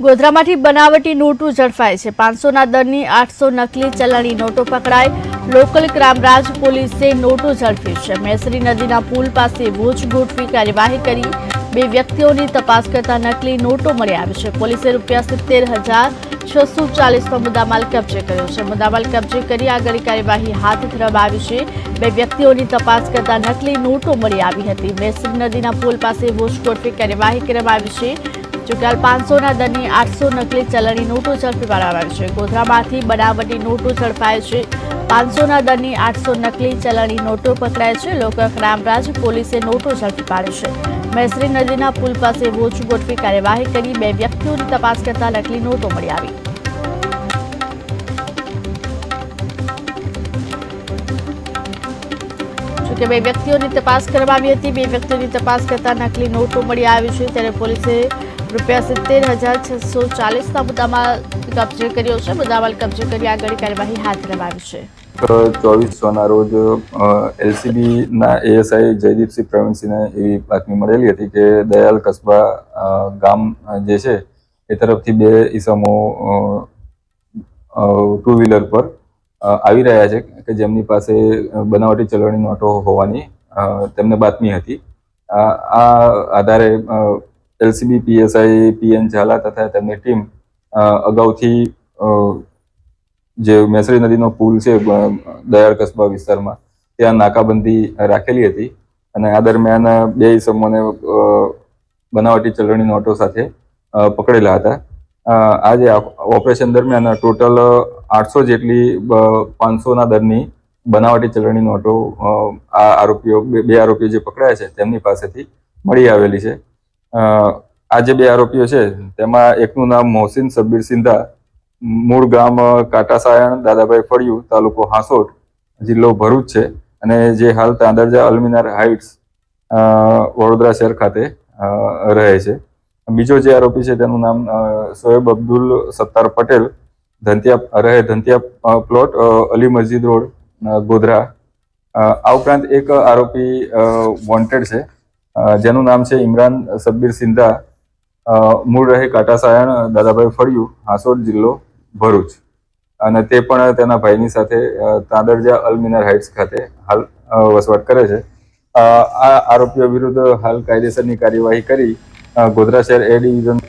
ગોધરામાંથી બનાવટી નોટો ઝડપાય છે। 500ના દરની 800 નકલી ચલણી નોટો પકડાઈ। લોકલ ક્રાઇમબ્રાન્ચ પોલીસે નોટો ઝડપી છે। મેસરી નદીના પુલ પાસે વોચ ગોઠવી કાર્યવાહી કરી। બે વ્યક્તિઓની તપાસ કરતા નકલી નોટો મળી આવી છે। પોલીસે ₹70,640નો મુદ્દામાલ કબજે કર્યો છે। મુદ્દામાલ કબજે કરી આગળની કાર્યવાહી હાથ ધરવામાં આવી છે। બે વ્યક્તિઓની તપાસ કરતા નકલી નોટો મળી આવી હતી। મેસરી નદીના પુલ પાસે વોચ ગોઠવી કાર્યવાહી કરવામાં આવી છે। જોકે હાલ 500ના દરની 800 નકલી ચલણી નોટો ઝડપી પાડવામાં આવી છે। ગોધરામાંથી બનાવટી નોટો ઝડપાય છે। 500ના દરની 800 નકલી ચલણી નોટો પકડાય છે। લોકલ ક્રાઇમબ્રાન્ચ પોલીસે નોટો ઝડપી પાડી છે। મેસરી નદીના પુલ પાસે વોચ ગોઠવી કાર્યવાહી કરી। બે વ્યક્તિઓની તપાસ કરતા નકલી નોટો મળી આવી। જોકે બે વ્યક્તિઓની તપાસ કરવામાં આવી હતી। બે વ્યક્તિઓની તપાસ કરતા નકલી નોટો મળી આવી છે। ત્યારે પોલીસે ₹70,640ના મુદ્દામાલ કબજે કર્યો છે। મુદ્દામાલ કબજે કરી આગળની કાર્યવાહી હાથ ધરવામાં આવી છે। 24/6ના રોજ એલસીબીના એએસઆઈ જયદીપસિંહ પ્રવીણસિંહને એવી બાતમી મળેલી હતી કે દયાલ કસ્બા ગામ જે છે એ તરફથી બે ઈસમો ટુ વ્હીલર પર આવી રહ્યા છે કે જેમની પાસે બનાવટી ચલણી નોટો હોવાની તેમને બાતમી હતી। આ આધારે એલસીબી પીએસઆઈ પીએન ઝાલા તથા તેમની ટીમ અગાઉથી જે મેસરી નદીનો પુલ છે દયાળ કસ્બા વિસ્તારમાં ત્યાં નાકાબંધી રાખેલી હતી અને આ દરમિયાન બે ઈસમોને બનાવટી ચલણી નોટો સાથે પકડેલા હતા। આ જે ઓપરેશન દરમિયાન ટોટલ 800 જેટલી 500ના દરની બનાવટી ચલણી નોટો આ બે આરોપીઓ જે પકડાયા છે તેમની પાસેથી મળી આવેલી છે। આ જે બે આરોપીઓ છે તેમાં એકનું નામ મોહસિન સબ્બીર સિંધા, મૂળ ગામ કાટાસાયણ, દાદાભાઈ ફળિયું, તાલુકો હાંસોટ, જિલ્લો ભરૂચ છે અને જે હાલ તાંદરજા અલમિનાર હાઇટ્સ વડોદરા શહેર ખાતે રહે છે। બીજો જે આરોપી છે તેનું નામ શોએબ અબ્દુલ સત્તાર પટેલ, ધંતિયા પ્લોટ, અલી મસ્જિદ રોડ, ગોધરા। આ ઉપરાંત એક આરોપી વોન્ટેડ છે જેનું નામ છે ઇમરાન સબ્બીર સિંધા, મૂળ રહે કાટાસાયણ, દાદાભાઈ ફળિયું, હાંસોટ, જિલ્લો ભરૂચ અને તે પણ તેના ભાઈની સાથે તાંદરજા અલમિનાર હાઇટ્સ ખાતે હાલ વસવાટ કરે છે। આ આરોપીઓ વિરુદ્ધ હાલ કાયદેસરની કાર્યવાહી કરી ગોધરા શહેર એ ડિવિઝન